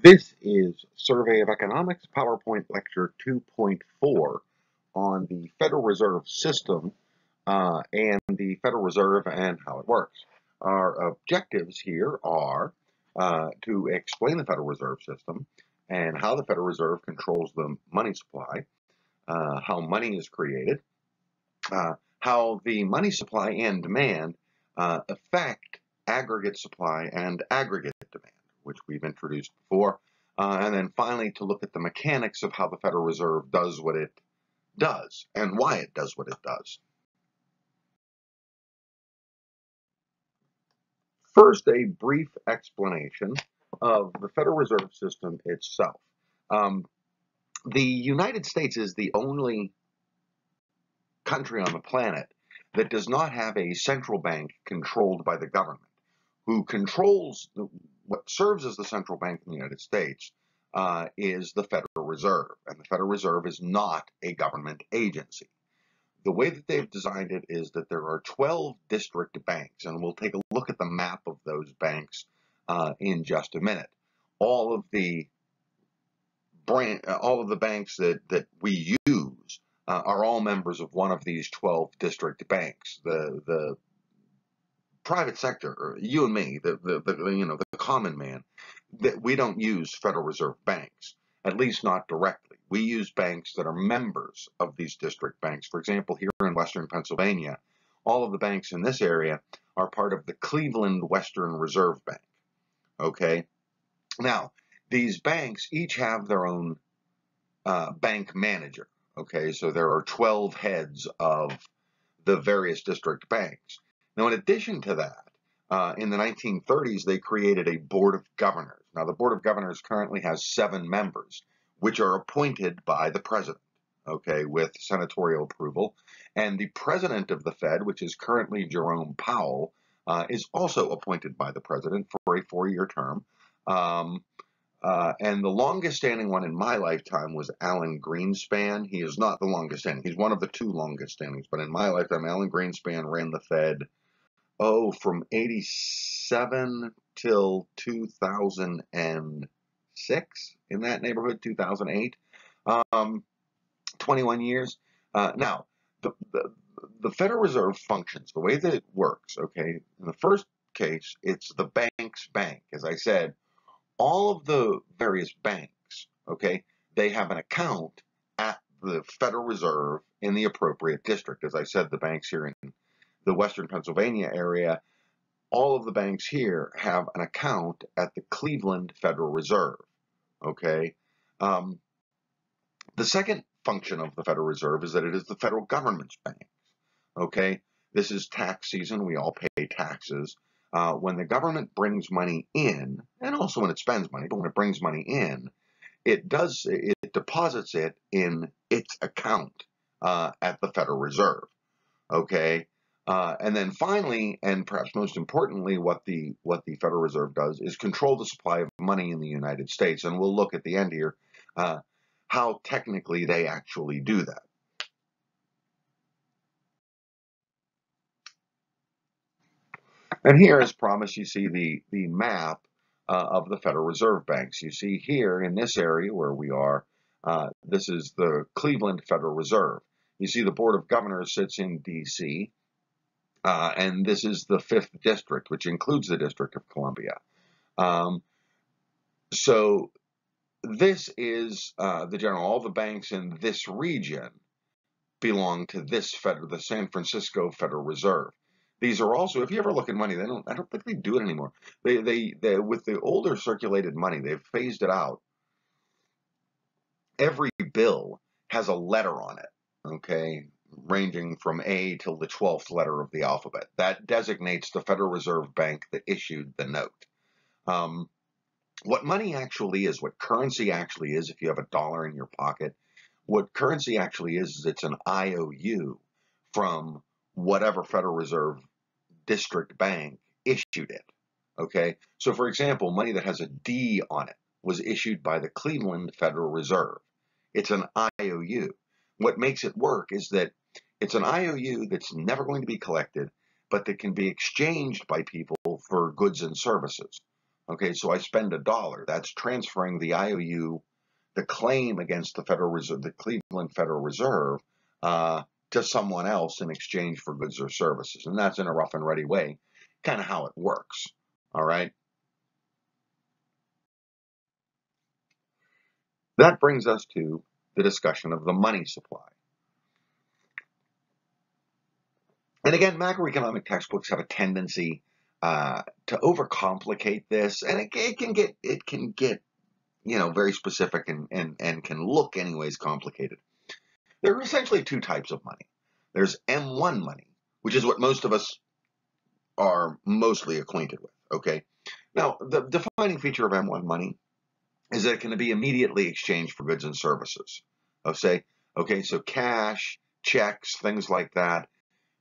This is Survey of Economics PowerPoint Lecture 2.4 on the Federal Reserve System and the Federal Reserve and how it works. Our objectives here are to explain the Federal Reserve System and how the Federal Reserve controls the money supply, how money is created, how the money supply and demand affect aggregate supply and aggregate demand, which we've introduced before. And then finally, to look at the mechanics of how the Federal Reserve does what it does and why it does what it does. First, a brief explanation of the Federal Reserve System itself. The United States is the only country on the planet that does not have a central bank controlled by the government. Who controls what serves as the central bank in the United States is the Federal Reserve, and the Federal Reserve is not a government agency. The way that they've designed it is that there are 12 district banks, and we'll take a look at the map of those banks in just a minute. All of the banks that we use are all members of one of these 12 district banks. The private sector, or you and me, the common man, that we don't use Federal Reserve banks, at least not directly. We use banks that are members of these district banks. For example, here in Western Pennsylvania, all of the banks in this area are part of the Cleveland Western Reserve Bank. Okay, now these banks each have their own bank manager. Okay, so there are 12 heads of the various district banks. Now, in addition to that, in the 1930s, they created a Board of Governors. Now, the Board of Governors currently has 7 members, which are appointed by the president, okay, with senatorial approval. And the president of the Fed, which is currently Jerome Powell, is also appointed by the president for a 4-year term. And the longest standing one in my lifetime was Alan Greenspan. He is not the longest standing. He's one of the 2 longest standings. But in my lifetime, Alan Greenspan ran the Fed, from 87 till 2006, in that neighborhood, 2008. 21 years. Now, the Federal Reserve functions, the way that it works, okay, in the first case, it's the bank's bank. As I said, all of the various banks, okay, they have an account at the Federal Reserve in the appropriate district. As I said, the banks here in the Western Pennsylvania area, all of the banks here have an account at the Cleveland Federal Reserve, okay? The second function of the Federal Reserve is that it is the federal government's bank, okay? This is tax season. We all pay taxes. When the government brings money in, and also when it spends money, but when it brings money in, it deposits it in its account at the Federal Reserve, okay? And then finally, and perhaps most importantly, what the Federal Reserve does is control the supply of money in the United States. And we'll look at the end here how technically they actually do that. And here, as promised, you see the map of the Federal Reserve banks. You see here in this area where we are, this is the Cleveland Federal Reserve. You see the Board of Governors sits in D.C., and this is the 5th District, which includes the District of Columbia. So this is the general. All the banks in this region belong to this the San Francisco Federal Reserve. These are also, if you ever look at money, I don't think they do it anymore. They with the older circulated money, they've phased it out. Every bill has a letter on it, okay, ranging from A till the 12th letter of the alphabet. That designates the Federal Reserve Bank that issued the note. What money actually is, what currency actually is, if you have a dollar in your pocket, what currency actually is it's an IOU from whatever Federal Reserve district bank issued it, okay? So, for example, money that has a D on it was issued by the Cleveland Federal Reserve. It's an IOU. What makes it work is that it's an IOU that's never going to be collected, but that can be exchanged by people for goods and services, Okay, so I spend $1. That's transferring the IOU, the claim against the Federal Reserve, the Cleveland Federal Reserve, to someone else in exchange for goods or services. And that's in a rough and ready way, kind of how it works. All right. That brings us to the discussion of the money supply. And again, macroeconomic textbooks have a tendency to overcomplicate this, and it can get very specific and can look anyways complicated. There are essentially two types of money. There's M1 money, which is what most of us are mostly acquainted with. Okay. Now, the defining feature of M1 money is that it can be immediately exchanged for goods and services. Okay, so cash, checks, things like that.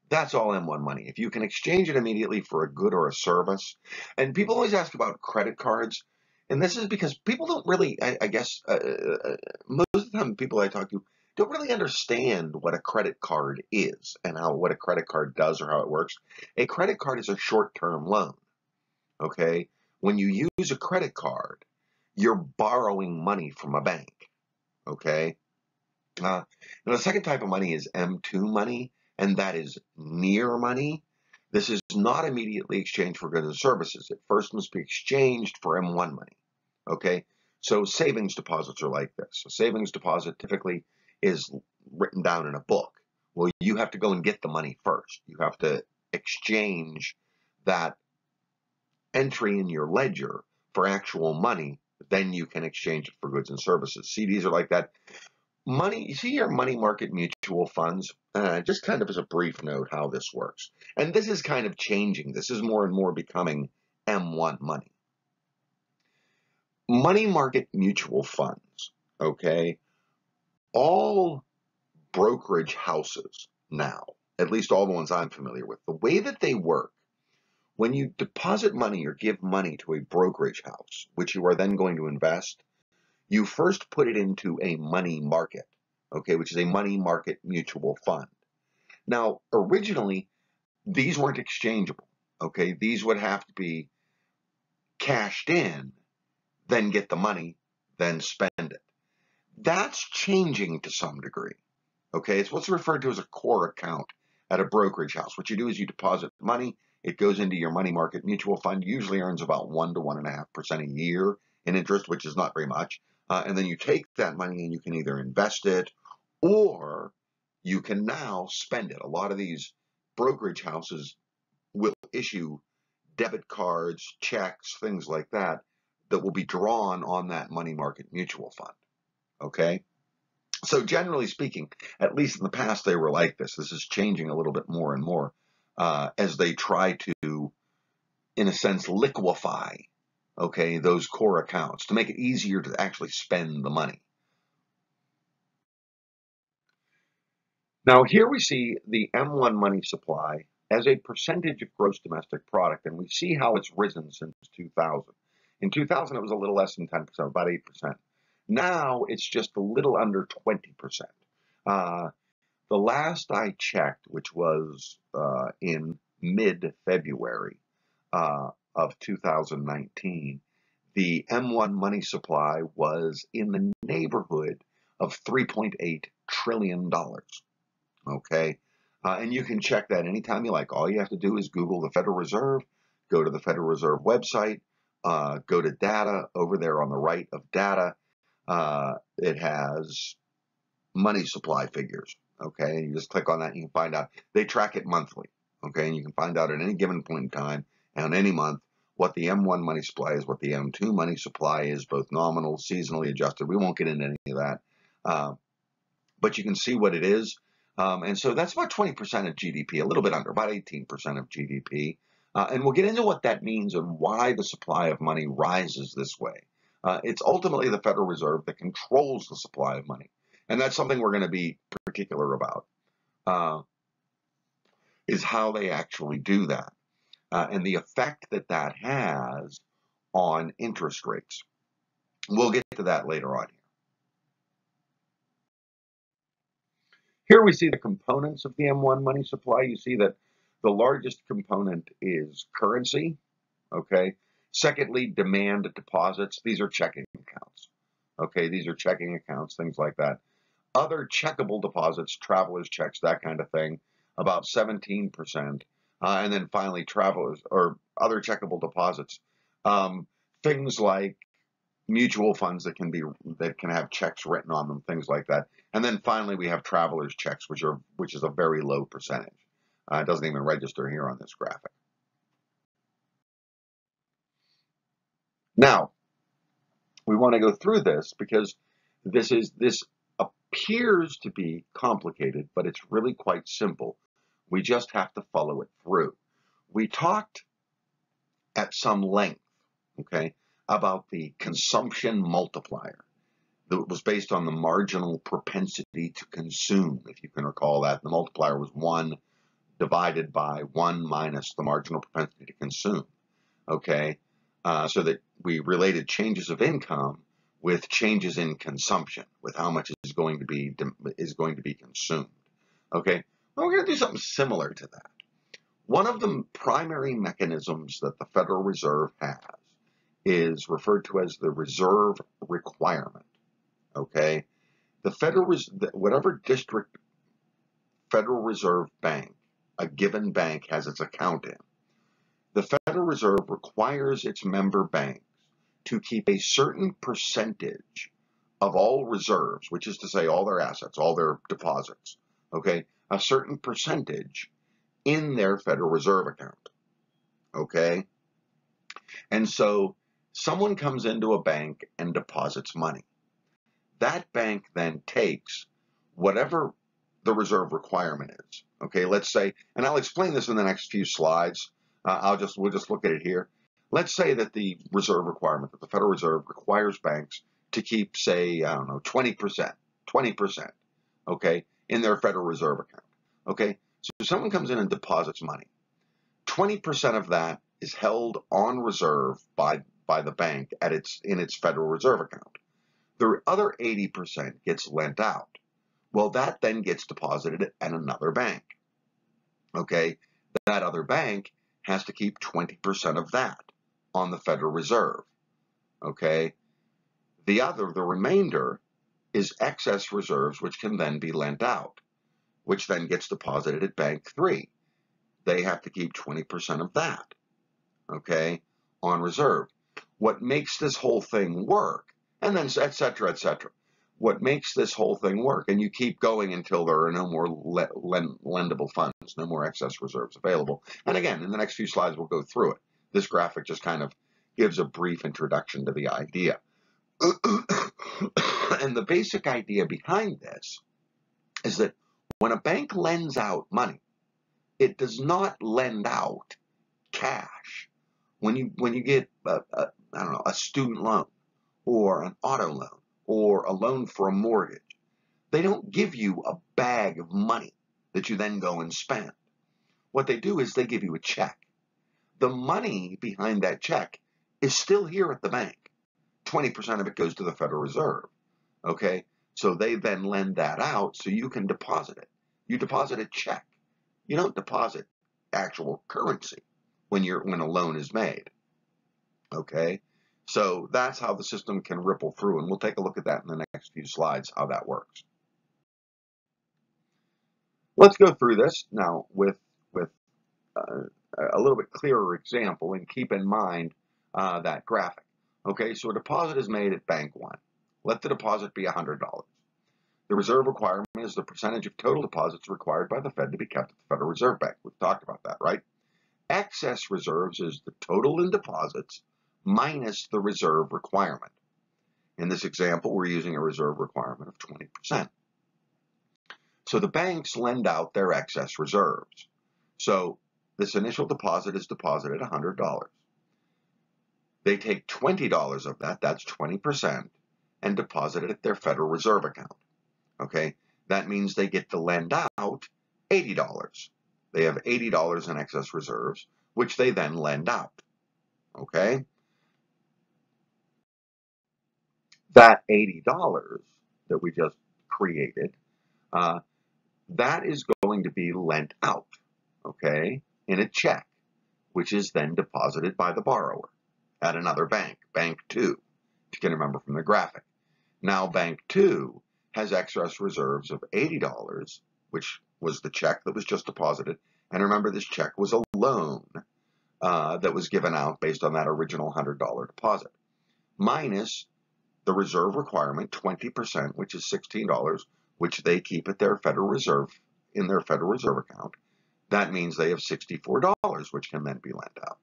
That's all M1 money. If you can exchange it immediately for a good or a service, and people always ask about credit cards, and this is because people don't really, I guess, most of the time people I talk to don't really understand what a credit card is and what a credit card does or how it works. A credit card is a short-term loan. Okay, when you use a credit card, you're borrowing money from a bank. Okay. Now the second type of money is M2 money, and that is near money. This is not immediately exchanged for goods and services. It first must be exchanged for M1 money. Okay, so savings deposits are like this. A savings deposit typically is written down in a book. Well, you have to go and get the money first. You have to exchange that entry in your ledger for actual money. Then you can exchange it for goods and services. CDs are like that. Money, you see your money market mutual funds, just kind of as a brief note how this works. And this is kind of changing. This is more and more becoming M1 money. Money market mutual funds, okay? All brokerage houses now, at least all the ones I'm familiar with, the way that they work, when you deposit money or give money to a brokerage house, which you are then going to invest, you first put it into a money market, okay, which is a money market mutual fund. Now, originally, these weren't exchangeable, okay? These would have to be cashed in, then get the money, then spend it. That's changing to some degree, okay? It's what's referred to as a core account at a brokerage house. What you do is you deposit money, it goes into your money market mutual fund, usually earns about 1 to 1.5% a year in interest, which is not very much. And then you take that money and you can either invest it or you can now spend it. A lot of these brokerage houses will issue debit cards, checks, things like that, that will be drawn on that money market mutual fund. Okay? So generally speaking, at least in the past, they were like this. This is changing a little bit more and more as they try to, in a sense, liquefy, okay, those core accounts to make it easier to actually spend the money. Now here we see the M1 money supply as a percentage of gross domestic product, and we see how it's risen since 2000. In 2000, it was a little less than 10%, about 8%. Now it's just a little under 20%. The last I checked, which was in mid-February of 2019, the M1 money supply was in the neighborhood of $3.8 trillion. Okay, and you can check that anytime you like. All you have to do is Google the Federal Reserve, go to the Federal Reserve website, go to data. Over there on the right of data, it has money supply figures. Okay, and you just click on that and you can find out. They track it monthly. Okay, and you can find out at any given point in time and any month what the M1 money supply is, what the M2 money supply is, both nominal, seasonally adjusted. We won't get into any of that, but you can see what it is. And so that's about 20% of GDP, a little bit under, about 18% of GDP. And we'll get into what that means and why the supply of money rises this way. It's ultimately the Federal Reserve that controls the supply of money. And that's something we're going to be particular about, is how they actually do that and the effect that that has on interest rates. We'll get to that later on here. Here we see the components of the M1 money supply. You see that the largest component is currency, okay? Secondly, demand deposits. These are checking accounts. Okay, these are checking accounts, things like that. Other checkable deposits, traveler's checks, that kind of thing, about 17%. And then finally, travelers or other checkable deposits, things like mutual funds that can have checks written on them, things like that. And then finally, we have travelers checks, which is a very low percentage. It doesn't even register here on this graphic. Now, we want to go through this because this appears to be complicated, but it's really quite simple. We just have to follow it through. We talked at some length, okay, about the consumption multiplier that was based on the marginal propensity to consume, if you can recall that. The multiplier was 1 divided by 1 minus the marginal propensity to consume, okay? So that we related changes of income with changes in consumption, with how much is going to be consumed. Okay, well, we're going to do something similar to that. One of the primary mechanisms that the Federal Reserve has is referred to as the reserve requirement. Okay, whatever district Federal Reserve bank a given bank has its account in, the Federal Reserve requires its member banks to keep a certain percentage of all reserves, which is to say all their assets, all their deposits, okay, a certain percentage in their Federal Reserve account, okay? And so someone comes into a bank and deposits money. That bank then takes whatever the reserve requirement is, okay? Let's say, and I'll explain this in the next few slides. We'll just look at it here. Let's say that the reserve requirement, that the Federal Reserve requires banks to keep, say, I don't know, 20%, okay, in their Federal Reserve account, okay? So if someone comes in and deposits money, 20% of that is held on reserve by the bank in its Federal Reserve account. The other 80% gets lent out. Well, that then gets deposited at another bank, okay? That other bank has to keep 20% of that on the Federal Reserve, okay? The remainder is excess reserves, which can then be lent out, which then gets deposited at Bank 3. They have to keep 20% of that, okay, on reserve. What makes this whole thing work, and then et cetera, what makes this whole thing work, and you keep going until there are no more lendable funds, no more excess reserves available. And again, in the next few slides, we'll go through it. This graphic just kind of gives a brief introduction to the idea. And the basic idea behind this is that when a bank lends out money, it does not lend out cash. When you get I don't know, a student loan or an auto loan or a loan for a mortgage, they don't give you a bag of money that you then go and spend. What they do is they give you a check. The money behind that check is still here at the bank. 20% of it goes to the Federal Reserve, okay? So they then lend that out so you can deposit it. You deposit a check. You don't deposit actual currency when a loan is made, okay? So that's how the system can ripple through, and we'll take a look at that in the next few slides, how that works. Let's go through this now with a little bit clearer example, and keep in mind that graphic. Okay, so a deposit is made at Bank 1. Let the deposit be $100. The reserve requirement is the percentage of total deposits required by the Fed to be kept at the Federal Reserve Bank. We've talked about that, right? Excess reserves is the total in deposits minus the reserve requirement. In this example, we're using a reserve requirement of 20%. So the banks lend out their excess reserves. So this initial deposit is deposited $100. They take $20 of that, that's 20%, and deposit it at their Federal Reserve account. Okay, that means they get to lend out $80. They have $80 in excess reserves, which they then lend out. Okay, that $80 that we just created, that is going to be lent out, okay, in a check, which is then deposited by the borrower. at another bank, Bank 2, if you can remember from the graphic. Now Bank 2 has excess reserves of $80, which was the check that was just deposited. And remember, this check was a loan that was given out based on that original $100 deposit, minus the reserve requirement, 20%, which is $16, which they keep at their Federal Reserve, in their Federal Reserve account. That means they have $64, which can then be lent out.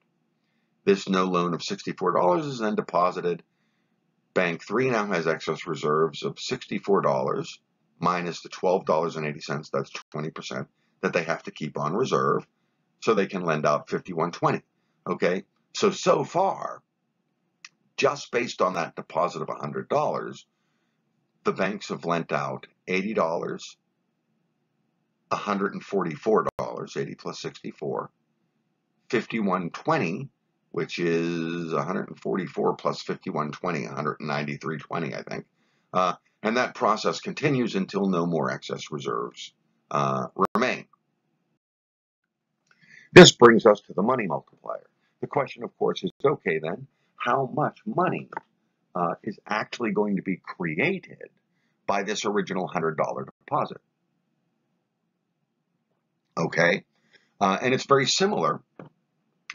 This no loan of $64 is then deposited. Bank 3 now has excess reserves of $64 minus the $12.80, that's 20%, that they have to keep on reserve, so they can lend out $51.20. Okay, so far, just based on that deposit of $100, the banks have lent out $80, $144, 80 plus 64, $51.20, which is 144 plus 51.20, 193.20, I think. And that process continues until no more excess reserves remain. This brings us to the money multiplier. The question, of course, is, okay, then, how much money is actually going to be created by this original $100 deposit? Okay, and it's very similar.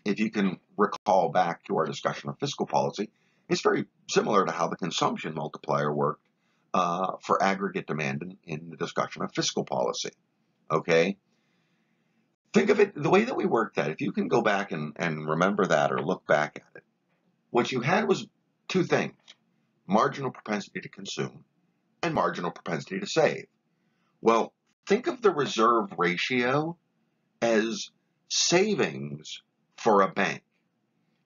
If you can recall back to our discussion of fiscal policy, it's very similar to how the consumption multiplier worked for aggregate demand in the discussion of fiscal policy. Okay? Think of it the way that we worked that. If you can go back and remember that or look back at it, what you had was two things: marginal propensity to consume and marginal propensity to save. Well, think of the reserve ratio as savings for a bank.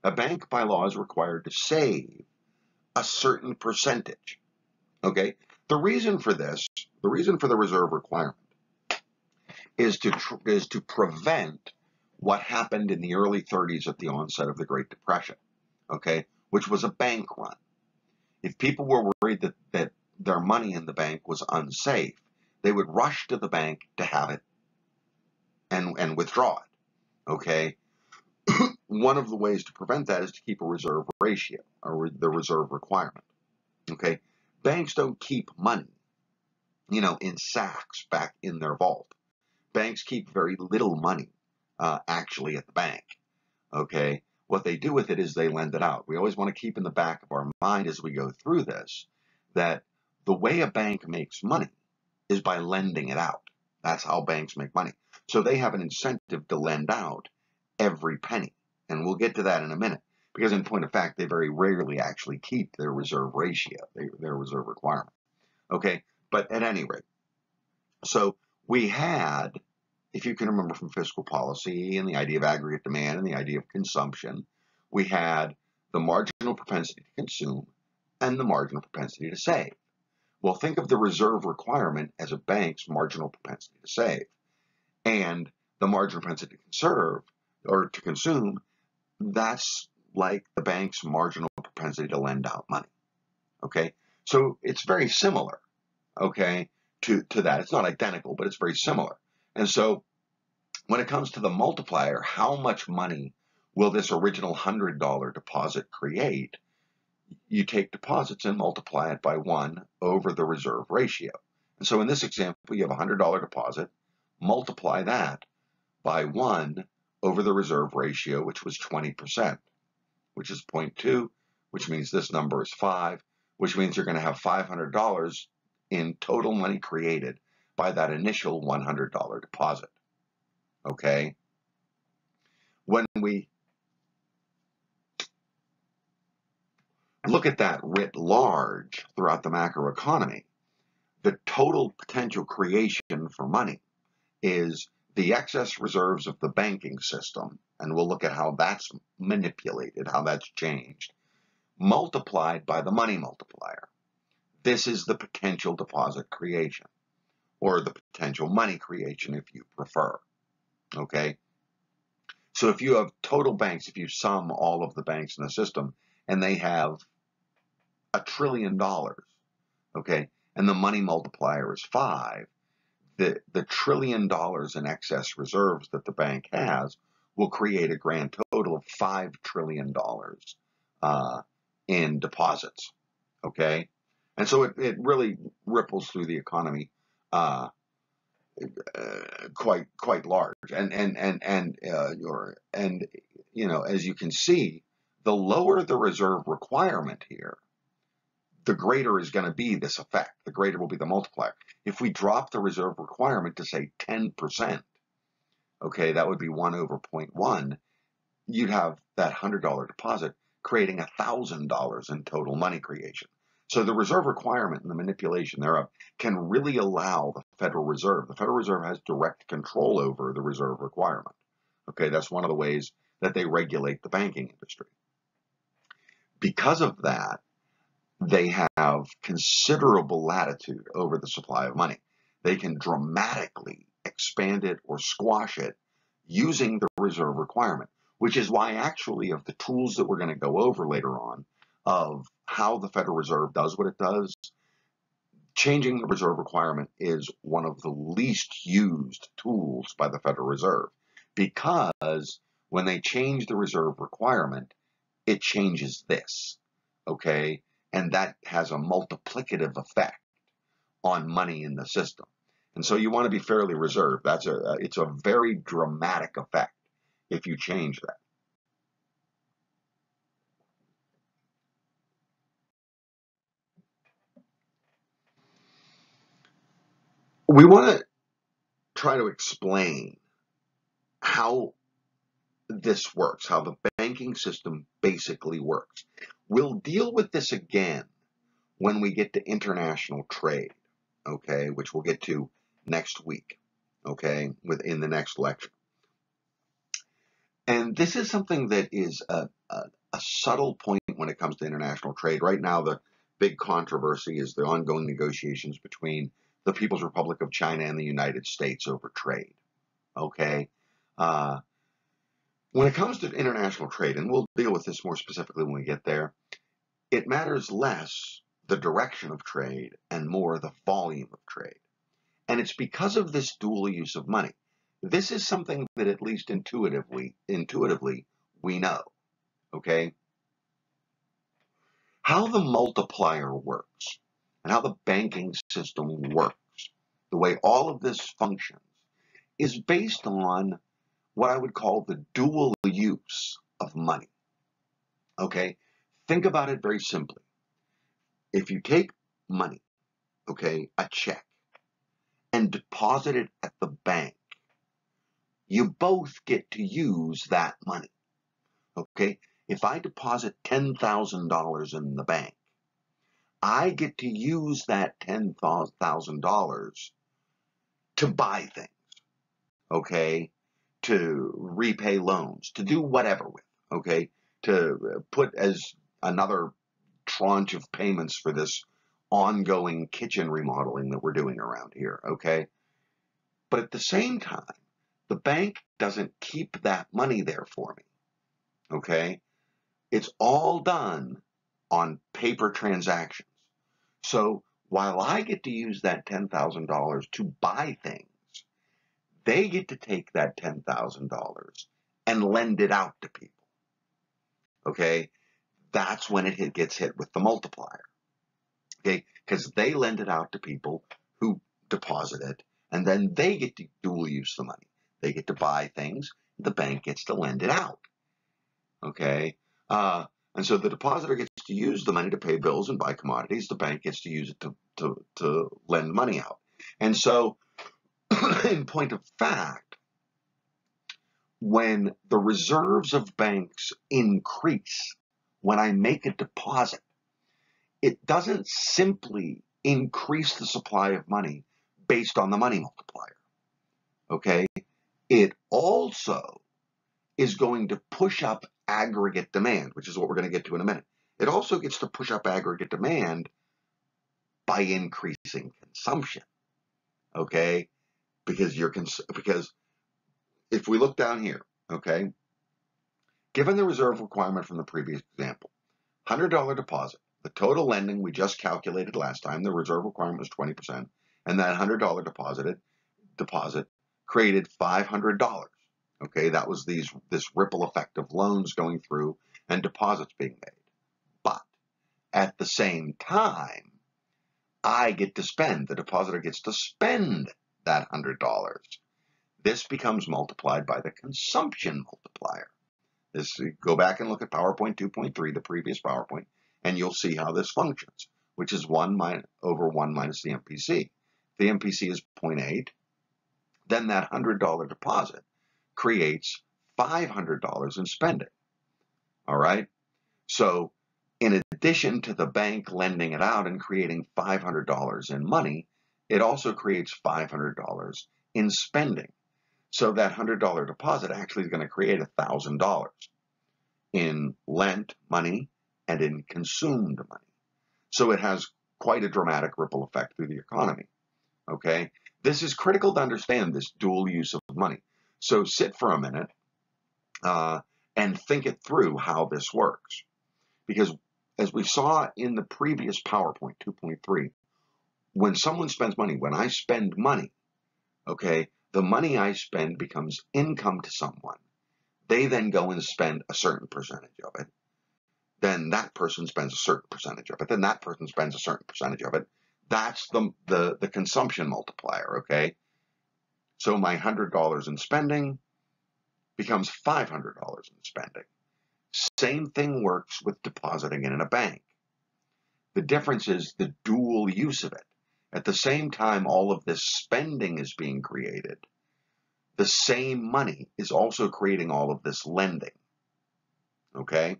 A bank by law is required to save a certain percentage. Okay? The reason for this, the reason for the reserve requirement, is to prevent what happened in the early 30s at the onset of the Great Depression, okay, which was a bank run. If people were worried that their money in the bank was unsafe, they would rush to the bank to have it and withdraw it, okay? One of the ways to prevent that is to keep a reserve ratio, or the reserve requirement, okay? Banks don't keep money, in sacks back in their vault. Banks keep very little money actually at the bank, okay? What they do with it is they lend it out. We always want to keep in the back of our mind as we go through this that the way a bank makes money is by lending it out. That's how banks make money. So they have an incentive to lend out every penny. And we'll get to that in a minute, because in point of fact, they very rarely actually keep their reserve ratio, their reserve requirement. Okay, but at any rate, so we had, if you can remember from fiscal policy and the idea of aggregate demand and the idea of consumption, we had the marginal propensity to consume and the marginal propensity to save. Well, think of the reserve requirement as a bank's marginal propensity to save, and the marginal propensity to conserve or to consume, that's like the bank's marginal propensity to lend out money. Okay, so it's very similar, okay, to that. It's not identical, but it's very similar. And so when it comes to the multiplier, how much money will this original $100 deposit create? You take deposits and multiply it by 1 over the reserve ratio. And so in this example, you have a $100 deposit, multiply that by 1 over the reserve ratio, which was 20%, which is 0.2, which means this number is 5, which means you're going to have $500 in total money created by that initial $100 deposit. Okay? When we look at that writ large throughout the macroeconomy, the total potential creation for money is the excess reserves of the banking system, and we'll look at how that's manipulated, how that's changed, multiplied by the money multiplier. This is the potential deposit creation, or the potential money creation if you prefer, okay? So if you have total banks, if you sum all of the banks in the system, and they have $1 trillion, okay, and the money multiplier is 5, the $1 trillion in excess reserves that the bank has will create a grand total of $5 trillion in deposits. Okay, and so it really ripples through the economy uh, quite large, and as you can see, the lower the reserve requirement here, the greater is going to be this effect. The greater will be the multiplier. If we drop the reserve requirement to say 10%, okay, that would be 1 over 0.1. You'd have that $100 deposit creating $1,000 in total money creation. So the reserve requirement and the manipulation thereof can really allow the Federal Reserve. The Federal Reserve has direct control over the reserve requirement. Okay, that's one of the ways that they regulate the banking industry. Because of that, they have considerable latitude over the supply of money. They can dramatically expand it or squash it using the reserve requirement, which is why actually of the tools that we're going to go over later on of how the Federal Reserve does what it does, changing the reserve requirement is one of the least used tools by the Federal Reserve, because when they change the reserve requirement, it changes this, okay? And that has a multiplicative effect on money in the system. And so you want to be fairly reserved. It's a very dramatic effect if you change that. We want to try to explain how this works, how the banking system basically works. We'll deal with this again when we get to international trade, okay, which we'll get to next week, okay, within the next lecture. And this is something that is a subtle point when it comes to international trade. Right now, the big controversy is the ongoing negotiations between the People's Republic of China and the United States over trade, okay? When it comes to international trade, and we'll deal with this more specifically when we get there, it matters less the direction of trade and more the volume of trade. And it's because of this dual use of money. This is something that at least intuitively we know, okay? How the multiplier works and how the banking system works, the way all of this functions, is based on what I would call the dual use of money, okay? Think about it very simply. If you take money, okay, a check, and deposit it at the bank, you both get to use that money, okay? If I deposit $10,000 in the bank, I get to use that $10,000 to buy things, okay? To repay loans, to do whatever with, okay? To put as another tranche of payments for this ongoing kitchen remodeling that we're doing around here, okay? But at the same time, the bank doesn't keep that money there for me, okay? It's all done on paper transactions. So while I get to use that $10,000 to buy things, they get to take that $10,000 and lend it out to people, okay? That's when it gets hit with the multiplier, okay? Because they lend it out to people who deposit it, and then they get to dual use the money. They get to buy things, the bank gets to lend it out, okay? And so the depositor gets to use the money to pay bills and buy commodities. The bank gets to use it to lend money out. And so, in point of fact, when the reserves of banks increase, when I make a deposit, it doesn't simply increase the supply of money based on the money multiplier, okay? It also is going to push up aggregate demand, which is what we're going to get to in a minute. It also gets to push up aggregate demand by increasing consumption, okay? Because if we look down here, okay, given the reserve requirement from the previous example, $100 deposit, the total lending we just calculated last time, the reserve requirement was 20%, and that $100 deposit created $500. Okay, that was this ripple effect of loans going through and deposits being made. At the same time, I get to spend, the depositor gets to spend that $100. This becomes multiplied by the consumption multiplier. Go back and look at PowerPoint 2.3, the previous PowerPoint, and you'll see how this functions, which is 1 over 1 minus the MPC. The MPC is 0.8. Then that $100 deposit creates $500 in spending. All right? So in addition to the bank lending it out and creating $500 in money, it also creates $500 in spending. So that $100 deposit actually is going to create $1,000 in lent money and in consumed money. So it has quite a dramatic ripple effect through the economy. Okay? This is critical to understand, this dual use of money. So sit for a minute and think it through how this works. Because as we saw in the previous PowerPoint 2.3, when someone spends money, when I spend money, okay, the money I spend becomes income to someone. They then go and spend a certain percentage of it. Then that person spends a certain percentage of it. Then that person spends a certain percentage of it. That's the consumption multiplier, okay? So my $100 in spending becomes $500 in spending. Same thing works with depositing it in a bank. The difference is the dual use of it. At the same time all of this spending is being created, the same money is also creating all of this lending. Okay?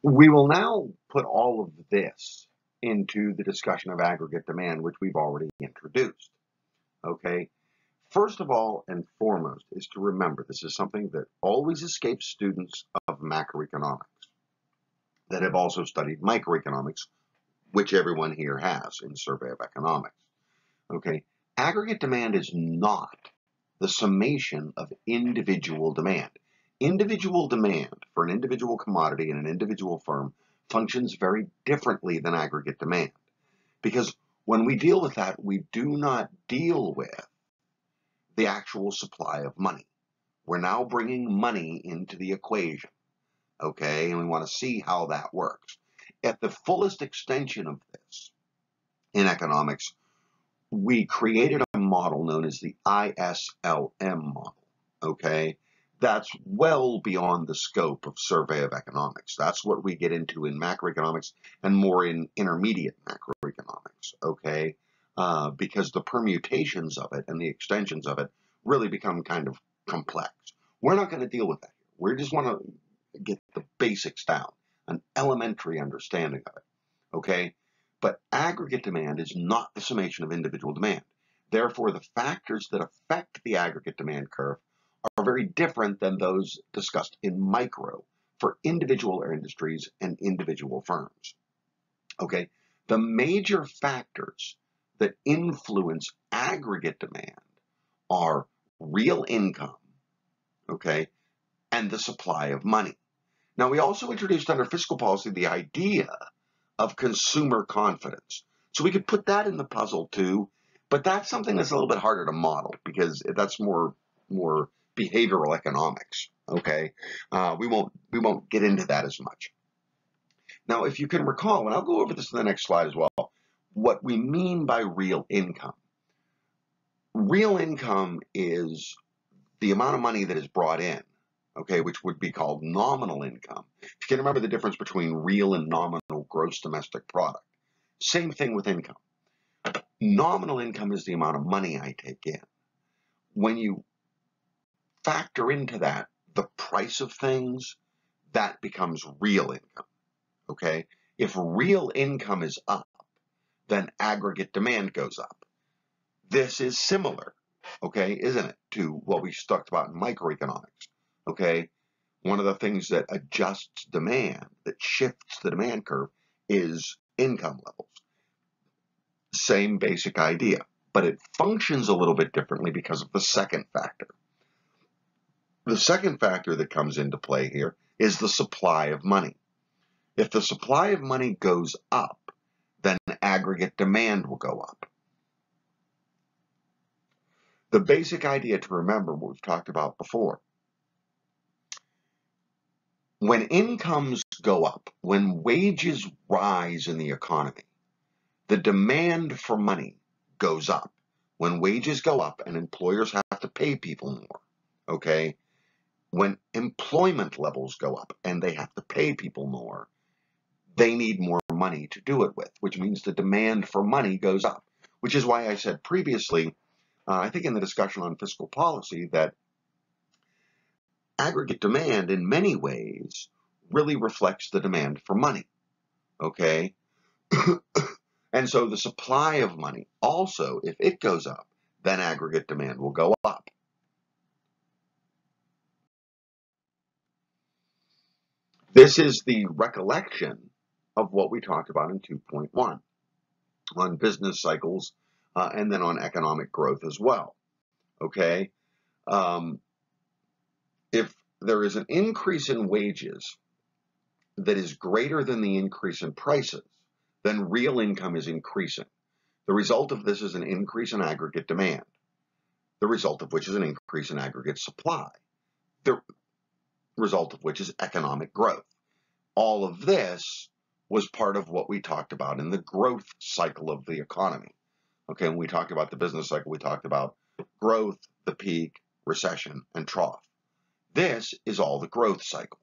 We will now put all of this into the discussion of aggregate demand, which we've already introduced. Okay? First of all and foremost is to remember this is something that always escapes students of macroeconomics that have also studied microeconomics, which everyone here has in Survey of Economics. Okay? Aggregate demand is not the summation of individual demand. Individual demand for an individual commodity in an individual firm functions very differently than aggregate demand. Because when we deal with that, we do not deal with the actual supply of money. We're now bringing money into the equation, okay? And we want to see how that works. At the fullest extension of this in economics, we created a model known as the ISLM model, okay? That's well beyond the scope of Survey of Economics. That's what we get into in macroeconomics and more in intermediate macroeconomics, okay? Because the permutations of it and the extensions of it really become kind of complex. We're not going to deal with that here. We just want to get the basics down, an elementary understanding of it, okay? But aggregate demand is not the summation of individual demand. Therefore, the factors that affect the aggregate demand curve are very different than those discussed in micro for individual industries and individual firms. Okay, the major factors that influence aggregate demand are real income, okay, and the supply of money. Now, we also introduced under fiscal policy the idea of consumer confidence. So we could put that in the puzzle too, but that's something that's a little bit harder to model because that's more behavioral economics. Okay, we won't get into that as much. Now, if you can recall, and I'll go over this in the next slide as well, what we mean by real income. Real income is the amount of money that is brought in, okay, which would be called nominal income. If you can remember the difference between real and nominal gross domestic product. Same thing with income. Nominal income is the amount of money I take in. When you factor into that the price of things, that becomes real income, okay? If real income is up, then aggregate demand goes up. This is similar, okay, isn't it, to what we talked about in microeconomics, okay? One of the things that adjusts demand, that shifts the demand curve, is income levels. Same basic idea, but it functions a little bit differently because of the second factor. The second factor that comes into play here is the supply of money. If the supply of money goes up, then aggregate demand will go up. The basic idea to remember, what we've talked about before, When incomes go up, when wages rise in the economy, the demand for money goes up. When wages go up and employers have to pay people more, okay? When employment levels go up and they have to pay people more, they need more money to do it with, which means the demand for money goes up, which is why I said previously, I think in the discussion on fiscal policy, that aggregate demand in many ways really reflects the demand for money, okay? And so the supply of money also, if it goes up, then aggregate demand will go up. This is the recollection of what we talked about in 2.1 on business cycles and then on economic growth as well. Okay? If there is an increase in wages that is greater than the increase in prices, then real income is increasing. The result of this is an increase in aggregate demand, the result of which is an increase in aggregate supply, the result of which is economic growth. All of this was part of what we talked about in the growth cycle of the economy. Okay, when we talked about the business cycle, we talked about growth, the peak, recession, and trough. This is all the growth cycle.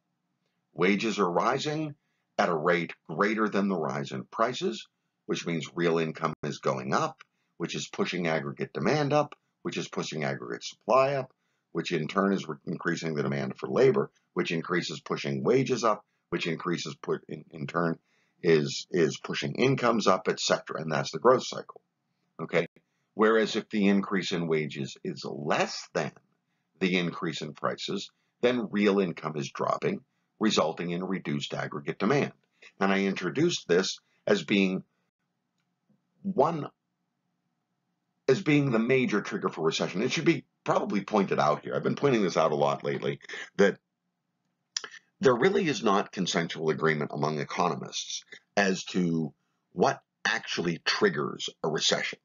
Wages are rising at a rate greater than the rise in prices, which means real income is going up, which is pushing aggregate demand up, which is pushing aggregate supply up, which in turn is increasing the demand for labor, which increases pushing wages up, which increases in turn is pushing incomes up, etc. And that's the growth cycle. Okay. Whereas if the increase in wages is less than the increase in prices, then real income is dropping, resulting in reduced aggregate demand. And I introduced this as being the major trigger for recession. It should be probably pointed out here. I've been pointing this out a lot lately, that there really is not consensual agreement among economists as to what actually triggers a recession.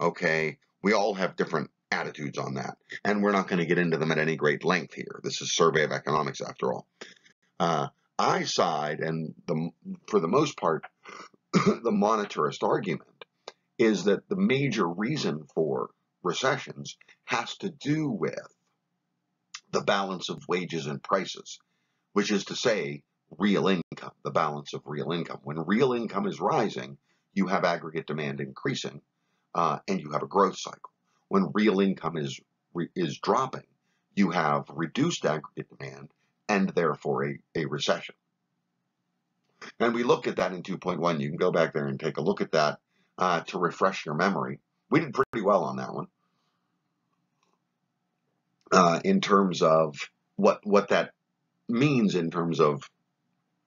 Okay, we all have different attitudes on that, and we're not going to get into them at any great length here. This is Survey of Economics, after all. I side, and for the most part, the monetarist argument is that the major reason for recessions has to do with the balance of wages and prices, which is to say, real income, the balance of real income. When real income is rising, you have aggregate demand increasing, and you have a growth cycle. When real income is dropping, you have reduced aggregate demand and therefore a recession. And we looked at that in 2.1. You can go back there and take a look at that to refresh your memory. We did pretty well on that one in terms of what that means in terms of,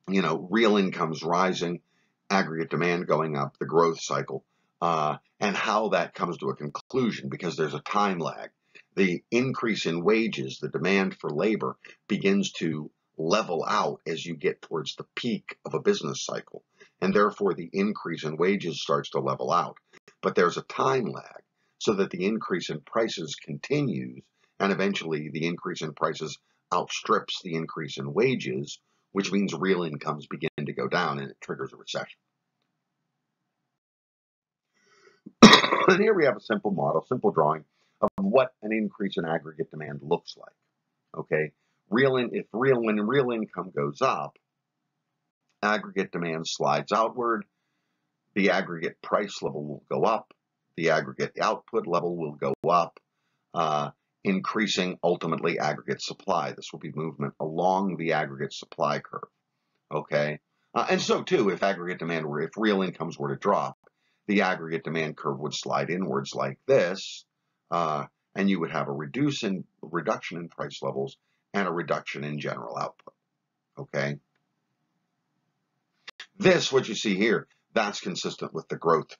you know, real incomes rising, aggregate demand going up, the growth cycle, and how that comes to a conclusion, because there's a time lag. The increase in wages, the demand for labor, begins to level out as you get towards the peak of a business cycle, and therefore the increase in wages starts to level out. But there's a time lag, so that the increase in prices continues, and eventually the increase in prices outstrips the increase in wages, which means real incomes begin to go down and it triggers a recession. And here we have a simple model, simple drawing of what an increase in aggregate demand looks like. Okay, when real income goes up, aggregate demand slides outward, the aggregate price level will go up, the aggregate output level will go up, increasing ultimately aggregate supply. This will be movement along the aggregate supply curve. Okay, and so too, if real incomes were to drop, the aggregate demand curve would slide inwards like this, and you would have a reduction in price levels and a reduction in general output. Okay, what you see here, that's consistent with the growth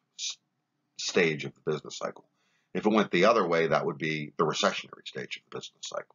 stage of the business cycle. If it went the other way, that would be the recessionary stage of the business cycle.